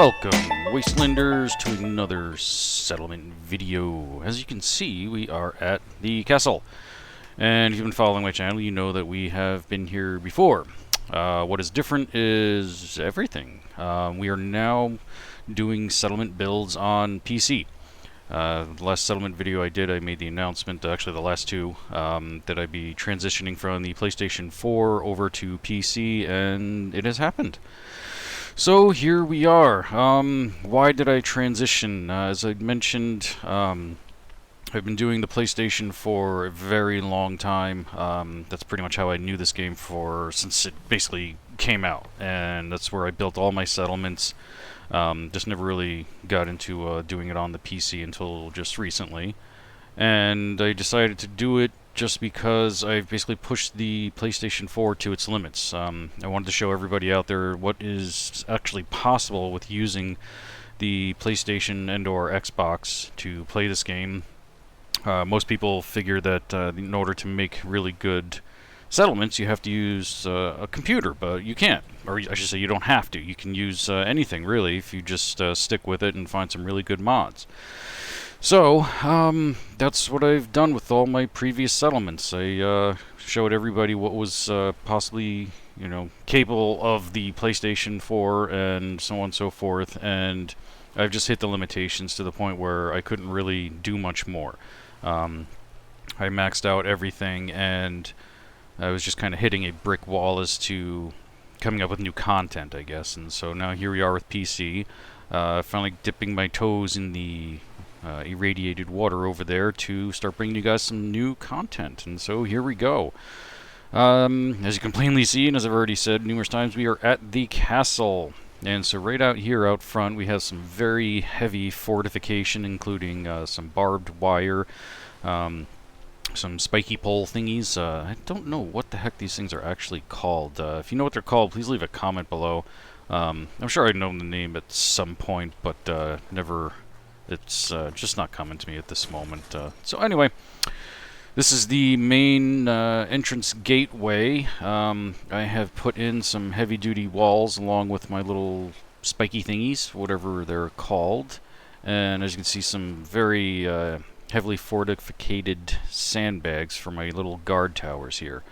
Welcome, Wastelanders, to another settlement video. As you can see, we are at the castle. And if you've been following my channel, you know that we have been here before. What is different is everything. We are now doing settlement builds on PC. The last settlement video I did, I made the announcement, actually the last two, that I'd be transitioning from the PlayStation 4 over to PC, and it has happened. So here we are. Why did I transition? As I mentioned, I've been doing the PlayStation for a very long time. That's pretty much how I knew this game since it basically came out, and that's where I built all my settlements. Just never really got into doing it on the PC until just recently, and I decided to do it just because I've basically pushed the PlayStation 4 to its limits. I wanted to show everybody out there what is actually possible with using the PlayStation and or Xbox to play this game. Most people figure that in order to make really good settlements you have to use a computer, but you can't. Or I should say you don't have to. You can use anything really if you just stick with it and find some really good mods. So, that's what I've done with all my previous settlements. I showed everybody what was possibly, capable of the PlayStation 4 and so on and so forth, and I've just hit the limitations to the point where I couldn't really do much more. I maxed out everything, and I was just kind of hitting a brick wall as to coming up with new content, I guess. And so now here we are with PC, finally dipping my toes in the irradiated water over there to start bringing you guys some new content. And so here we go. As you can plainly see, and as I've already said numerous times, we are at the castle. And so right out here out front we have some very heavy fortification, including some barbed wire, some spiky pole thingies. I don't know what the heck these things are actually called. If you know what they're called, please leave a comment below. I'm sure I'd know the name at some point, but never. It's just not coming to me at this moment. So anyway, this is the main entrance gateway. I have put in some heavy-duty walls along with my little spiky thingies, whatever they're called. And as you can see, some very heavily fortificated sandbags for my little guard towers here.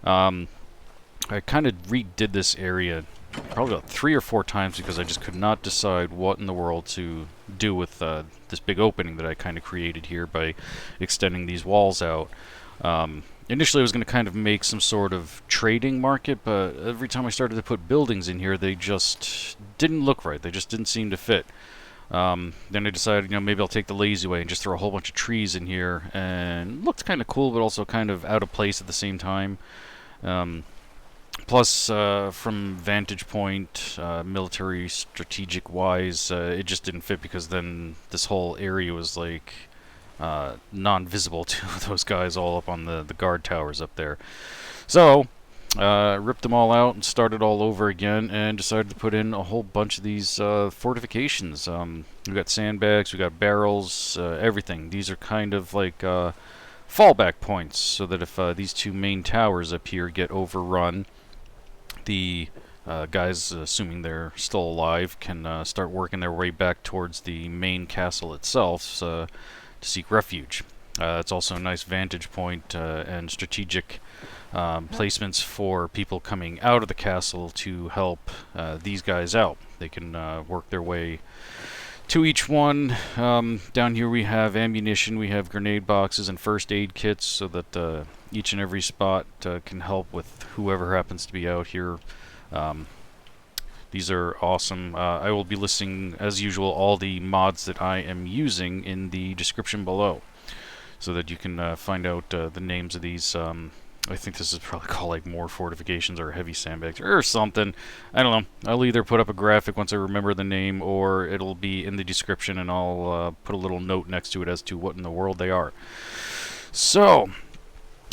I kind of redid this area probably about 3 or 4 times because I just could not decide what in the world to do with this big opening that I kind of created here by extending these walls out. Initially I was going to kind of make some sort of trading market, but every time I started to put buildings in here they just didn't look right. They just didn't seem to fit. Then I decided, maybe I'll take the lazy way and just throw a whole bunch of trees in here, and it looked kind of cool but also kind of out of place at the same time. Plus, from vantage point, military strategic wise, it just didn't fit because then this whole area was like non-visible to those guys all up on the guard towers up there. So, ripped them all out and started all over again and decided to put in a whole bunch of these fortifications. We got sandbags, we got barrels, everything. These are kind of like fallback points so that if these two main towers up here get overrun, the guys, assuming they're still alive, can start working their way back towards the main castle itself to seek refuge. It's also a nice vantage point and strategic placements for people coming out of the castle to help these guys out. They can work their way to each one. Down here we have ammunition, we have grenade boxes and first aid kits so that each and every spot can help with whoever happens to be out here. These are awesome. I will be listing, as usual, all the mods that I am using in the description below so that you can find out the names of these. I think this is probably called like more fortifications or heavy sandbags or something. I don't know. I'll either put up a graphic once I remember the name, or it'll be in the description and I'll put a little note next to it as to what in the world they are. So,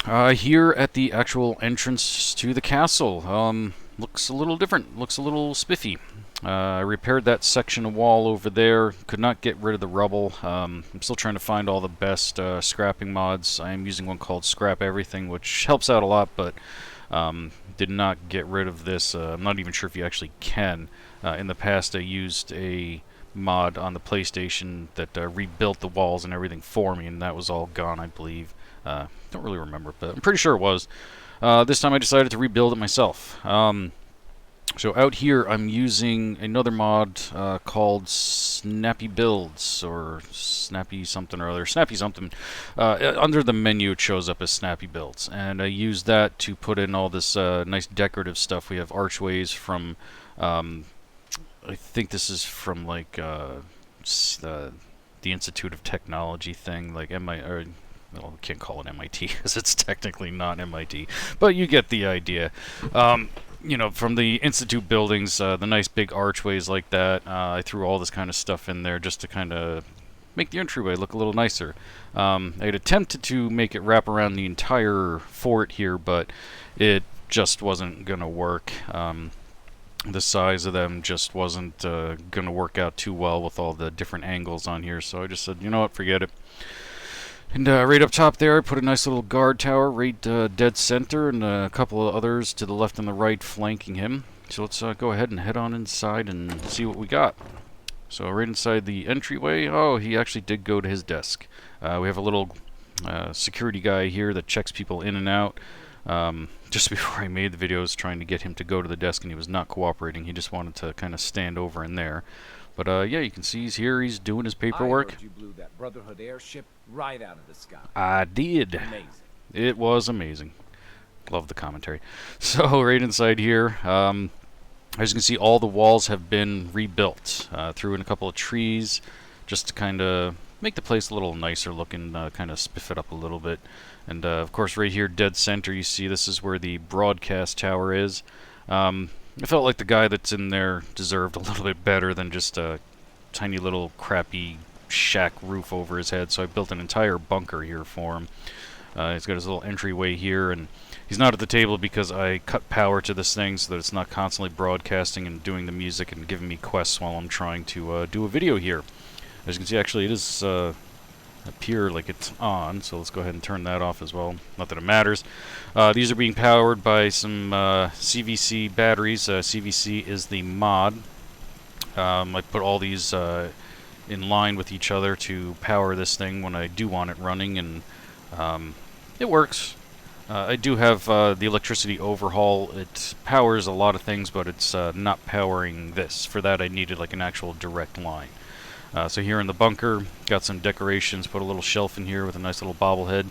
here at the actual entrance to the castle, looks a little different, looks a little spiffy. I repaired that section of wall over there, could not get rid of the rubble. I'm still trying to find all the best scrapping mods. I am using one called Scrap Everything, which helps out a lot, but did not get rid of this. I'm not even sure if you actually can. In the past, I used a mod on the PlayStation that rebuilt the walls and everything for me, and that was all gone, I believe. Don't really remember, but I'm pretty sure it was. This time I decided to rebuild it myself. So out here I'm using another mod called Snappy Builds, or Snappy something or other. Snappy something. Under the menu it shows up as Snappy Builds, and I use that to put in all this nice decorative stuff. We have archways from, I think this is from like the Institute of Technology thing, like well, I can't call it MIT because it's technically not MIT, but you get the idea. You know, from the Institute buildings, the nice big archways like that. I threw all this kind of stuff in there just to kind of make the entryway look a little nicer. I had attempted to make it wrap around the entire fort here, but it just wasn't going to work. The size of them just wasn't going to work out too well with all the different angles on here, so I just said, you know what, forget it. And right up top there, I put a nice little guard tower right dead center, and a couple of others to the left and the right flanking him. So let's go ahead and head on inside and see what we got. So right inside the entryway, oh, he actually did go to his desk. We have a little security guy here that checks people in and out. Just before I made the video, I was trying to get him to go to the desk, and he was not cooperating. He just wanted to kind of stand over in there. But yeah, you can see he's here. He's doing his paperwork. I heard you blew that Brotherhood airship right out of the sky. I did. Amazing. It was amazing. Love the commentary. So right inside here, as you can see, all the walls have been rebuilt. Threw in a couple of trees just to kind of make the place a little nicer looking, kind of spiff it up a little bit. And of course right here, dead center, you see this is where the broadcast tower is. I felt like the guy that's in there deserved a little bit better than just a tiny little crappy shack roof over his head, so I built an entire bunker here for him. He's got his little entryway here, and he's not at the table because I cut power to this thing so that it's not constantly broadcasting and doing the music and giving me quests while I'm trying to do a video here. As you can see, actually, it is appear like it's on, so let's go ahead and turn that off as well. Not that it matters. These are being powered by some CVC batteries. CVC is the mod. I put all these in line with each other to power this thing when I do want it running, and it works. I do have the electricity overhaul. It powers a lot of things, but it's not powering this. For that I needed like an actual direct line. So here in the bunker, got some decorations, put a little shelf in here with a nice little bobblehead.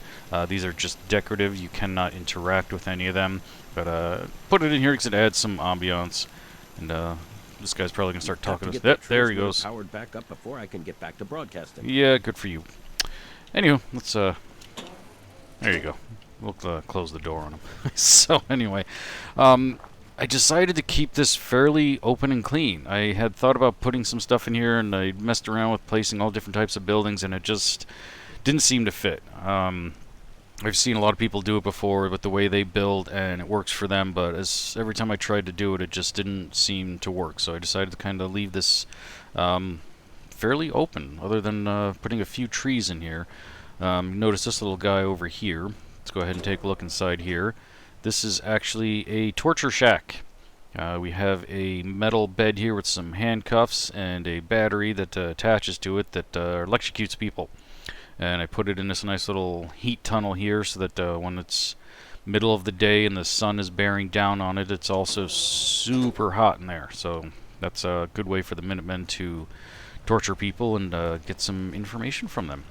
These are just decorative, you cannot interact with any of them, but put it in here because it adds some ambiance. And this guy's probably going to start talking to us. Yep, there he goes. Powered back up before I can get back to broadcasting. Yeah, good for you. Anywho, let's, there you go. We'll close the door on him. So anyway, I decided to keep this fairly open and clean. I had thought about putting some stuff in here, and I messed around with placing all different types of buildings, and it just didn't seem to fit. I've seen a lot of people do it before with the way they build, and it works for them, but every time I tried to do it, it just didn't seem to work. So I decided to kind of leave this fairly open, other than putting a few trees in here. Notice this little guy over here. Let's go ahead and take a look inside here. This is actually a torture shack. We have a metal bed here with some handcuffs and a battery that attaches to it that electrocutes people. And I put it in this nice little heat tunnel here so that when it's middle of the day and the sun is bearing down on it, it's also super hot in there. So that's a good way for the Minutemen to torture people and get some information from them.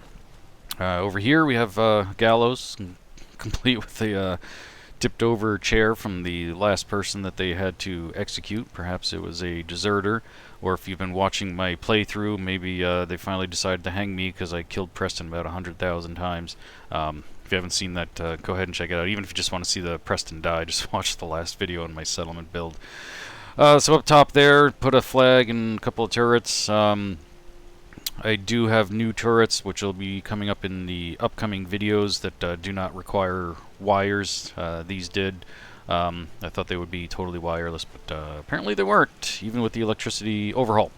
Over here we have gallows, complete with the tipped over chair from the last person that they had to execute. Perhaps it was a deserter, or if you've been watching my playthrough, maybe they finally decided to hang me because I killed Preston about 100,000 times. If you haven't seen that, go ahead and check it out. Even if you just want to see the Preston die, just watch the last video on my settlement build. So up top there, put a flag and a couple of turrets. I do have new turrets, which will be coming up in the upcoming videos that do not require wires. These did. I thought they would be totally wireless, but apparently they weren't, even with the electricity overhaul.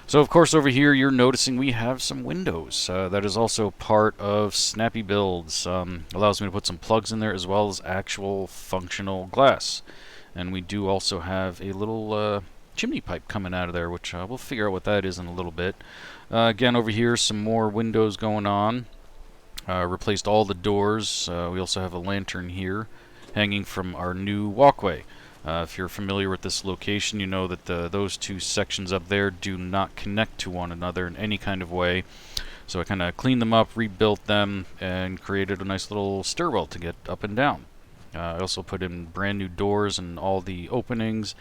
So of course over here you're noticing we have some windows. That is also part of Snappy Builds. Allows me to put some plugs in there as well as actual functional glass. And we do also have a little chimney pipe coming out of there, which we'll figure out what that is in a little bit. Again, over here, some more windows going on. Replaced all the doors. We also have a lantern here hanging from our new walkway. If you're familiar with this location, you know that those two sections up there do not connect to one another in any kind of way. So I kind of cleaned them up, rebuilt them, and created a nice little stairwell to get up and down. I also put in brand new doors in all the openings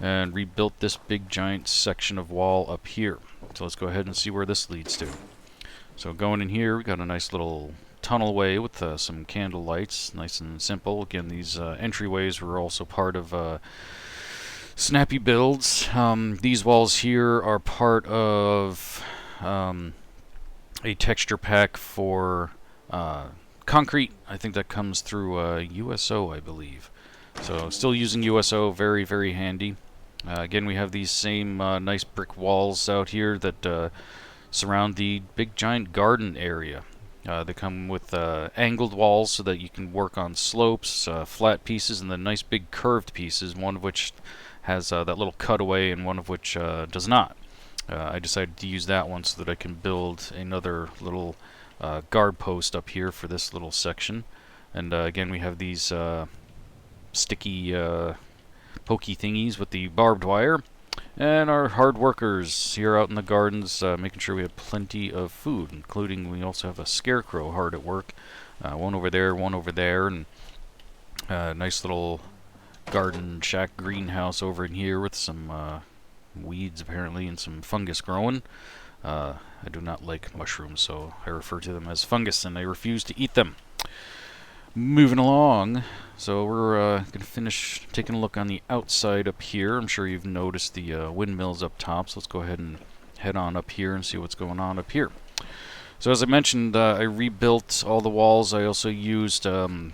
and rebuilt this big giant section of wall up here. So let's go ahead and see where this leads to. So going in here, we got a nice little tunnelway with some candle lights, nice and simple. Again, these entryways were also part of Snappy builds. These walls here are part of a texture pack for concrete. I think that comes through USO, I believe. So still using USO, very, very handy. Again, we have these same nice brick walls out here that surround the big giant garden area. They come with angled walls so that you can work on slopes, flat pieces, and then nice big curved pieces, one of which has that little cutaway and one of which does not. I decided to use that one so that I can build another little guard post up here for this little section. And again, we have these sticky pokey thingies with the barbed wire. And our hard workers here out in the gardens, making sure we have plenty of food, including we also have a scarecrow hard at work. One over there, and nice little garden shack greenhouse over in here with some weeds apparently and some fungus growing. I do not like mushrooms, so I refer to them as fungus, and I refuse to eat them. Moving along, so we're going to finish taking a look on the outside up here. I'm sure you've noticed the windmills up top, so let's go ahead and head on up here and see what's going on up here. So as I mentioned, I rebuilt all the walls. I also used the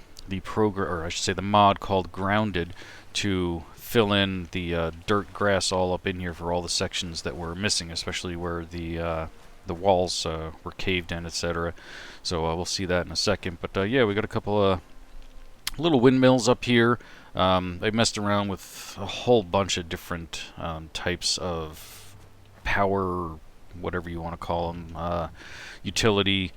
mod called Grounded to fill in the dirt grass all up in here for all the sections that were missing, especially where the walls were caved in, etc. So we'll see that in a second. But yeah, we got a couple of little windmills up here. I messed around with a whole bunch of different types of power, whatever you want to call them, utility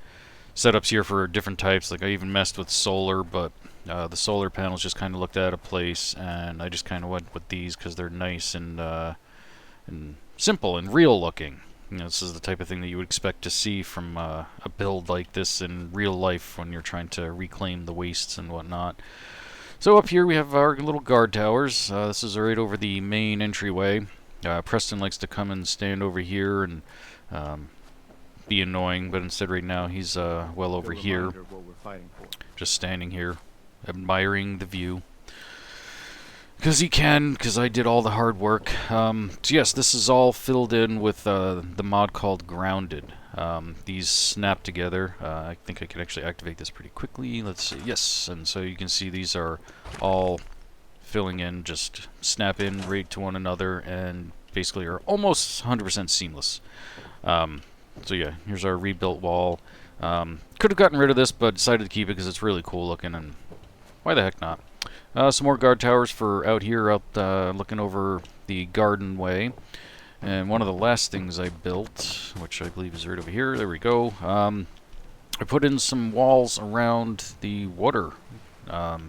setups here for different types. Like I even messed with solar, but the solar panels just kind of looked out of place, and I just kind of went with these because they're nice and simple and real looking. You know, this is the type of thing that you would expect to see from a build like this in real life when you're trying to reclaim the wastes and whatnot. So up here we have our little guard towers. This is right over the main entryway. Preston likes to come and stand over here and be annoying, but instead right now he's well over here, just standing here, admiring the view. Because he can, because I did all the hard work. So yes, this is all filled in with the mod called Grounded. These snap together. I think I can actually activate this pretty quickly. Let's see. Yes, and so you can see these are all filling in, just snap in right to one another, and basically are almost 100% seamless. So yeah, here's our rebuilt wall. Could have gotten rid of this, but decided to keep it because it's really cool looking, and why the heck not? Some more guard towers for out here, looking over the garden way. And one of the last things I built, which I believe is right over here, there we go. I put in some walls around the water, because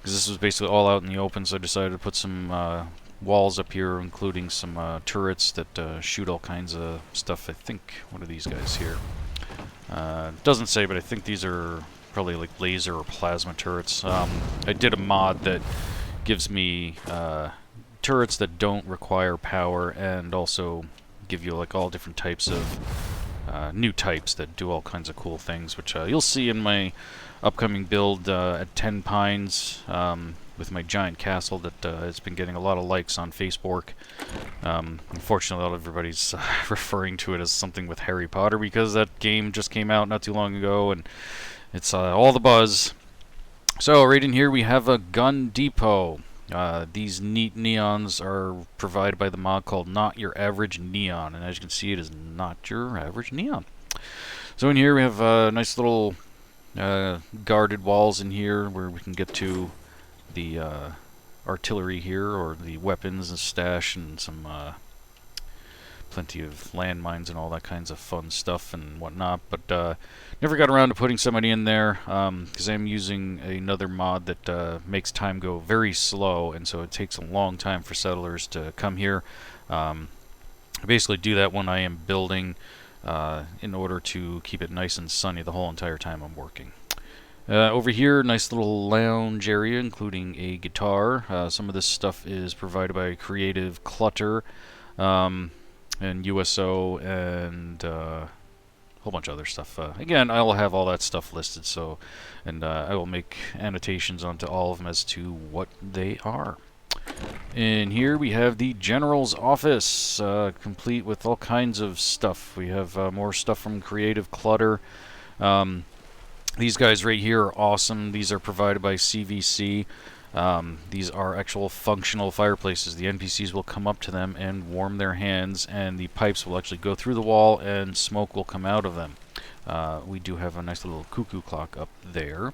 this was basically all out in the open, so I decided to put some walls up here, including some turrets that shoot all kinds of stuff. I think, what are these guys here? It doesn't say, but I think these are probably like laser or plasma turrets. I did a mod that gives me turrets that don't require power and also give you like all different types of new types that do all kinds of cool things, which you'll see in my upcoming build at 10 Pines with my giant castle that has been getting a lot of likes on Facebork. Unfortunately, not everybody's referring to it as something with Harry Potter because that game just came out not too long ago, and it's all the buzz. So right in here we have a gun depot. These neat neons are provided by the mod called Not Your Average Neon, and as you can see, it is not your average neon. So in here we have nice little guarded walls in here where we can get to the artillery here, or the weapons and stash, and some plenty of landmines and all that kinds of fun stuff and whatnot. But never got around to putting somebody in there because I'm using another mod that makes time go very slow, and so it takes a long time for settlers to come here. I basically do that when I am building in order to keep it nice and sunny the whole entire time I'm working. Over here, nice little lounge area, including a guitar. Some of this stuff is provided by Creative Clutter and USO and a whole bunch of other stuff. Again, I'll have all that stuff listed, so, and I will make annotations onto all of them as to what they are. In here we have the General's office, complete with all kinds of stuff. We have more stuff from Creative Clutter. These guys right here are awesome. These are provided by CVC. These are actual functional fireplaces. The NPCs will come up to them and warm their hands, and the pipes will actually go through the wall and smoke will come out of them. We do have a nice little cuckoo clock up there.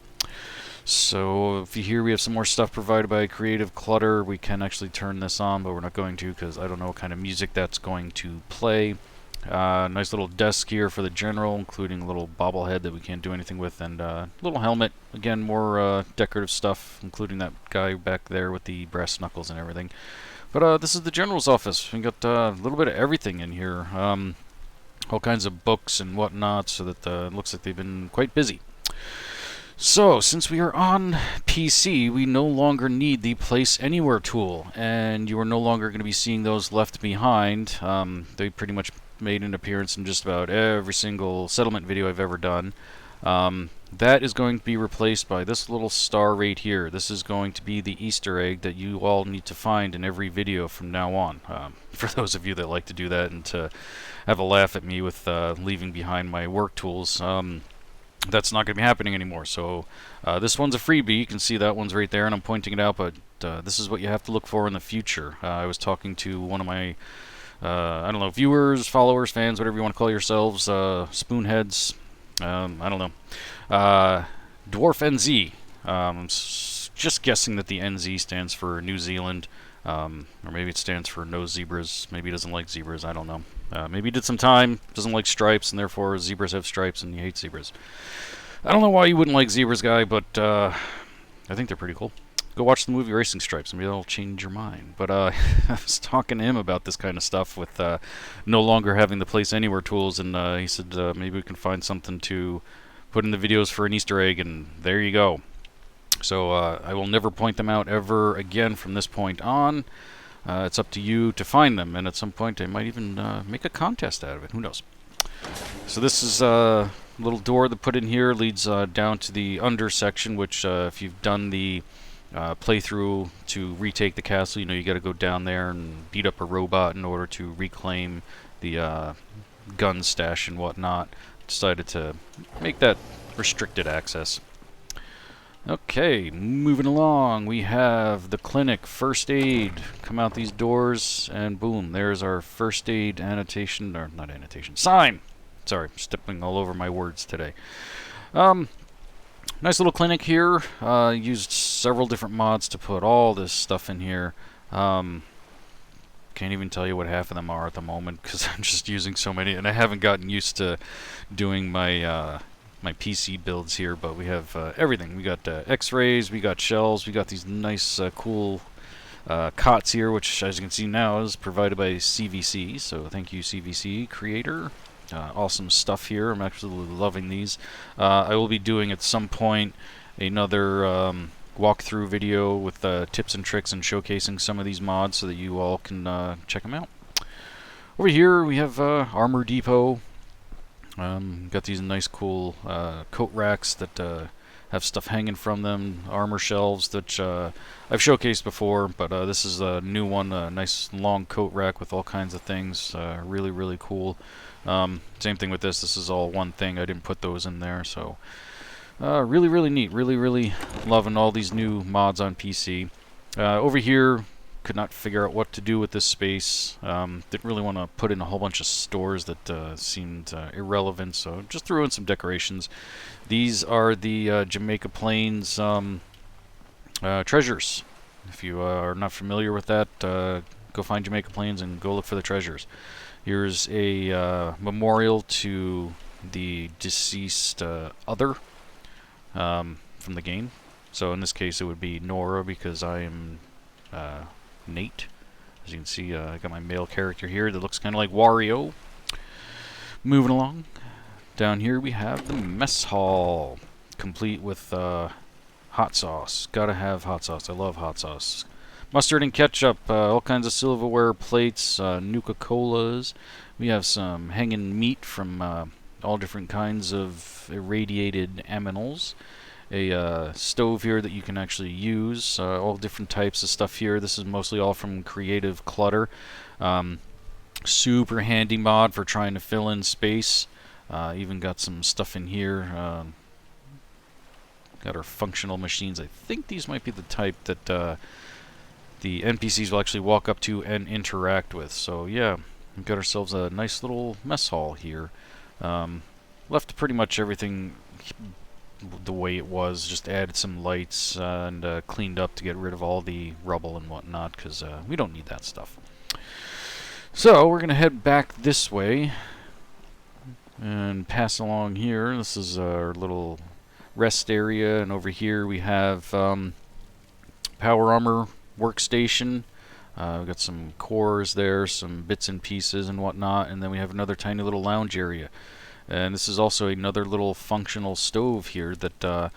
So if you hear we have some more stuff provided by Creative Clutter, we can actually turn this on, but we're not going to because I don't know what kind of music that's going to play. Nice little desk here for the General, including a little bobblehead that we can't do anything with, and a little helmet. Again, more decorative stuff, including that guy back there with the brass knuckles and everything. But this is the General's office. We got a little bit of everything in here. All kinds of books and whatnot, so that it looks like they've been quite busy. So, since we are on PC, we no longer need the Place Anywhere tool, and you are no longer going to be seeing those left behind. They pretty much made an appearance in just about every single settlement video I've ever done. That is going to be replaced by this little star right here. This is going to be the Easter egg that you all need to find in every video from now on. For those of you that like to do that and to have a laugh at me with leaving behind my work tools, that's not going to be happening anymore. So this one's a freebie. You can see that one's right there, and I'm pointing it out, but this is what you have to look for in the future. I was talking to one of my, I don't know, viewers, followers, fans, whatever you want to call yourselves, spoonheads, I don't know, Dwarf NZ. I'm just guessing that the NZ stands for New Zealand, or maybe it stands for no zebras. Maybe he doesn't like zebras, I don't know. Maybe he did some time, doesn't like stripes, and therefore zebras have stripes and he hates zebras. I don't know why you wouldn't like zebras, guy, but I think they're pretty cool. Go watch the movie Racing Stripes, maybe that'll change your mind. But I was talking to him about this kind of stuff with no longer having the Place Anywhere tools, and he said maybe we can find something to put in the videos for an Easter egg, and there you go. So I will never point them out ever again from this point on. It's up to you to find them, and at some point I might even make a contest out of it. Who knows? So this is a little door that put in here, leads down to the under section, which if you've done the playthrough to retake the castle, you know you got to go down there and beat up a robot in order to reclaim the gun stash and whatnot. Decided to make that restricted access. Okay, moving along, we have the clinic, first aid. Come out these doors, and boom, there's our first aid annotation, or not annotation, sign! Sorry, stepping all over my words today. Nice little clinic here. Used several different mods to put all this stuff in here. Can't even tell you what half of them are at the moment, because I'm just using so many, and I haven't gotten used to doing my my PC builds here, but we have everything. We got x-rays, we got shelves, we got these nice cool cots here, which as you can see now is provided by CVC, so thank you CVC creator. Awesome stuff here. I'm absolutely loving these. I will be doing at some point another walkthrough video with tips and tricks and showcasing some of these mods so that you all can check them out. Over here we have Armor Depot. Got these nice cool coat racks that have stuff hanging from them, armor shelves that I've showcased before, but this is a new one, a nice long coat rack with all kinds of things, really, really cool. Same thing with this, this is all one thing, I didn't put those in there, so really, really neat, really, really loving all these new mods on PC. Over here, could not figure out what to do with this space. Didn't really want to put in a whole bunch of stores that seemed irrelevant, so just threw in some decorations. These are the Jamaica Plains treasures. If you are not familiar with that, go find Jamaica Plains and go look for the treasures. Here's a memorial to the deceased other from the game. So in this case it would be Nora, because I am Nate. As you can see, I got my male character here that looks kind of like Wario. Moving along. Down here we have the mess hall, complete with hot sauce. Gotta have hot sauce. I love hot sauce. Mustard and ketchup, all kinds of silverware plates, Nuka-Colas. We have some hanging meat from all different kinds of irradiated aminals. A stove here that you can actually use. All different types of stuff here. This is mostly all from Creative Clutter. Super handy mod for trying to fill in space. Even got some stuff in here. Got our functional machines. I think these might be the type that the NPCs will actually walk up to and interact with. So yeah, we've got ourselves a nice little mess hall here. Left pretty much everything the way it was, just added some lights and cleaned up to get rid of all the rubble and whatnot, because we don't need that stuff. So we're going to head back this way and pass along here. This is our little rest area, and over here we have Power Armor workstation. We've got some cores there, some bits and pieces and whatnot, and then we have another tiny little lounge area. And this is also another little functional stove here that, let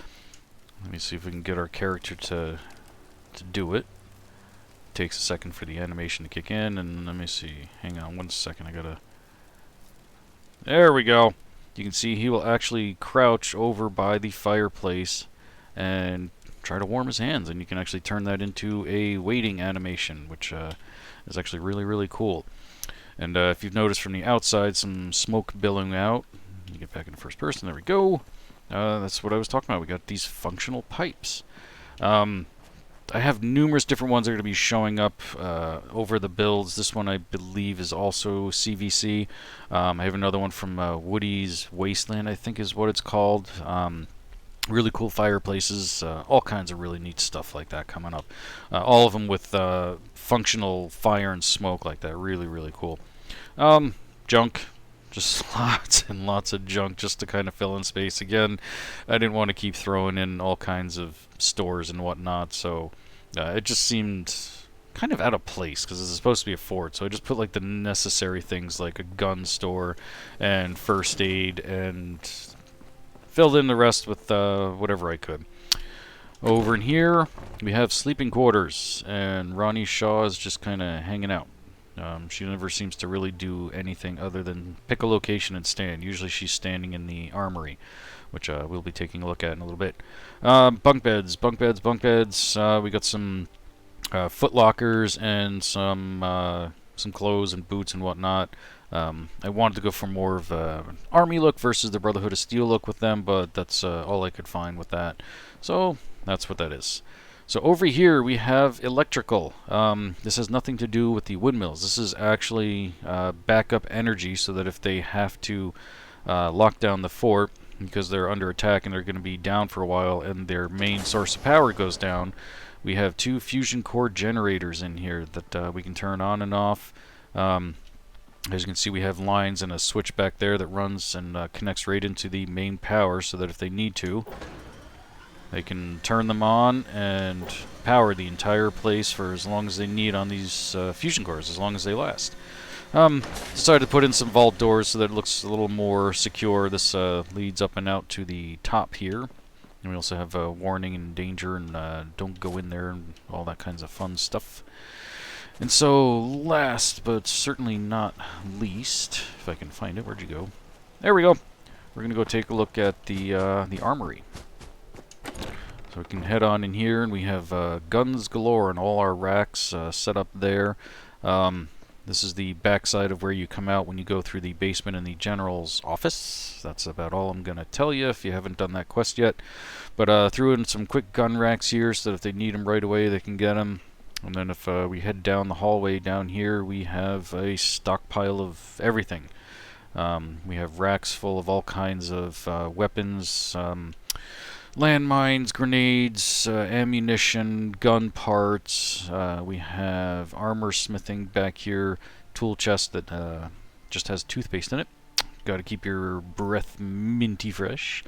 me see if we can get our character to do it. Takes a second for the animation to kick in, and let me see. Hang on 1 second, I gotta... There we go! You can see he will actually crouch over by the fireplace and try to warm his hands, and you can actually turn that into a waiting animation, which is actually really, really cool. And if you've noticed from the outside, some smoke billowing out. You get back into first person. There we go. That's what I was talking about. We got these functional pipes. I have numerous different ones that are going to be showing up over the builds. This one, I believe, is also CVC. I have another one from Woody's Wasteland, I think is what it's called. Really cool fireplaces. All kinds of really neat stuff like that coming up. All of them with functional fire and smoke like that. Really, really cool. Junk. Just lots and lots of junk just to kind of fill in space. Again, I didn't want to keep throwing in all kinds of stores and whatnot, so it just seemed kind of out of place because it's supposed to be a fort. So I just put like the necessary things like a gun store and first aid, and filled in the rest with whatever I could. Over in here, we have sleeping quarters, and Ronnie Shaw is just kind of hanging out. She never seems to really do anything other than pick a location and stand. Usually she's standing in the Armory, which we'll be taking a look at in a little bit. Bunk beds. We got some foot lockers and some clothes and boots and whatnot. I wanted to go for more of an army look versus the Brotherhood of Steel look with them, but that's all I could find with that. So that's what that is. So over here we have electrical. This has nothing to do with the windmills. This is actually backup energy so that if they have to lock down the fort because they're under attack and they're going to be down for a while and their main source of power goes down, we have 2 fusion core generators in here that we can turn on and off. As you can see, we have lines and a switch back there that runs and connects right into the main power so that if they need to, they can turn them on and power the entire place for as long as they need on these fusion cores, as long as they last. Decided to put in some vault doors so that it looks a little more secure. This leads up and out to the top here. And we also have warning and danger and don't go in there and all that kinds of fun stuff. And so last but certainly not least, if I can find it, where'd you go? There we go. We're going to go take a look at the Armory. So we can head on in here, and we have guns galore and all our racks set up there. This is the backside of where you come out when you go through the basement in the general's office. That's about all I'm going to tell you if you haven't done that quest yet. But threw in some quick gun racks here so that if they need them right away, they can get them. And then if we head down the hallway down here, we have a stockpile of everything. We have racks full of all kinds of weapons, landmines, grenades, ammunition, gun parts. We have armor smithing back here, tool chest that just has toothpaste in it. Got to keep your breath minty fresh.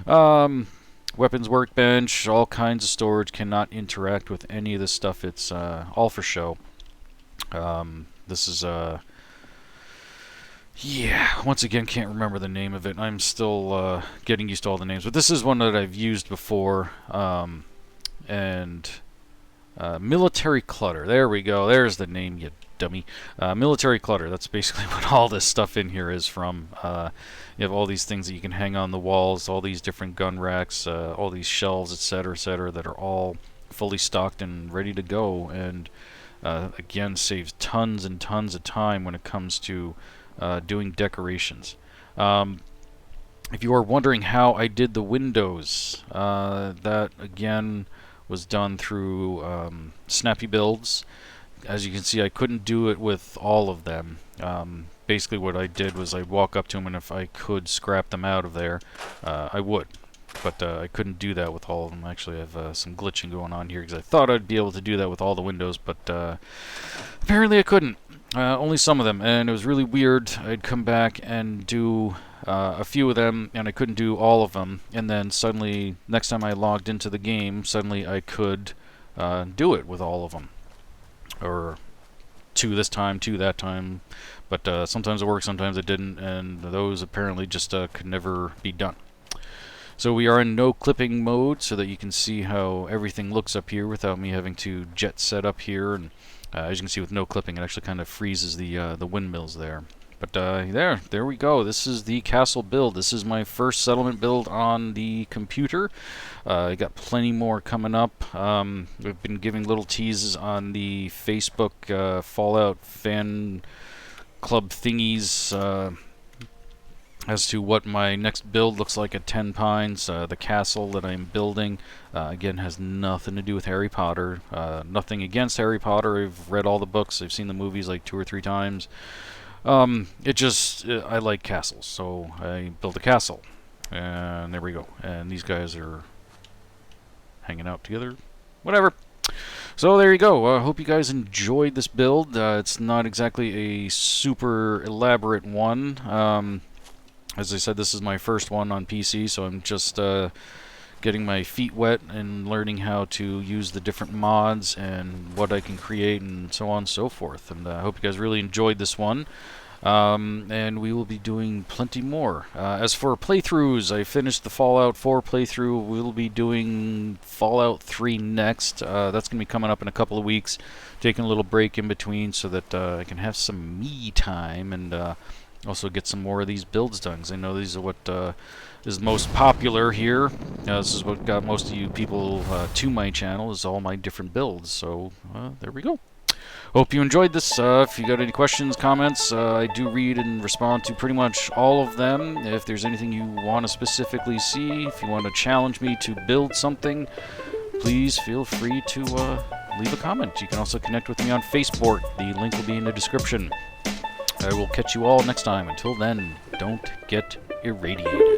Weapons workbench, all kinds of storage. Cannot interact with any of this stuff. It's all for show. This is yeah, once again, can't remember the name of it. I'm still getting used to all the names, but this is one that I've used before. And military clutter. There we go. There's the name, you dummy. Military clutter. That's basically what all this stuff in here is from. You have all these things that you can hang on the walls, all these different gun racks, all these shelves, etc., that are all fully stocked and ready to go. And again, saves tons and tons of time when it comes to doing decorations. If you are wondering how I did the windows, that again was done through Snappy builds. As you can see, I couldn't do it with all of them. Basically what I did was I'd walk up to them, and if I could scrap them out of there, I would. But I couldn't do that with all of them. Actually, I have some glitching going on here, because I thought I'd be able to do that with all the windows, but apparently I couldn't. Only some of them, and it was really weird. I'd come back and do a few of them, and I couldn't do all of them, and then suddenly, next time I logged into the game, suddenly I could do it with all of them. Or 2 this time, 2 that time, but sometimes it worked, sometimes it didn't, and those apparently just could never be done. So we are in no clipping mode, so that you can see how everything looks up here without me having to jet set up here. And as you can see, with no clipping, it actually kind of freezes the windmills there. But there we go. This is the castle build. This is my first settlement build on the computer. I got plenty more coming up. We've been giving little teases on the Facebook Fallout fan club thingies as to what my next build looks like at 10 Pines. The castle that I'm building, again, has nothing to do with Harry Potter. Nothing against Harry Potter. I've read all the books. I've seen the movies like 2 or 3 times. I like castles, so I built a castle. And there we go. And these guys are hanging out together. Whatever. So there you go. I hope you guys enjoyed this build. It's not exactly a super elaborate one. As I said, this is my first one on PC, so I'm just getting my feet wet and learning how to use the different mods and what I can create and so on and so forth. And I hope you guys really enjoyed this one. And we will be doing plenty more. As for playthroughs, I finished the Fallout 4 playthrough. We'll be doing Fallout 3 next. That's going to be coming up in a couple of weeks. Taking a little break in between so that I can have some me time and also get some more of these builds done, because I know these are what is most popular here. This is what got most of you people to my channel, is all my different builds. So there we go. Hope you enjoyed this. If you got any questions, comments, I do read and respond to pretty much all of them. If there's anything you want to specifically see, if you want to challenge me to build something, please feel free to leave a comment. You can also connect with me on Facebork. The link will be in the description. I will catch you all next time. Until then, don't get irradiated.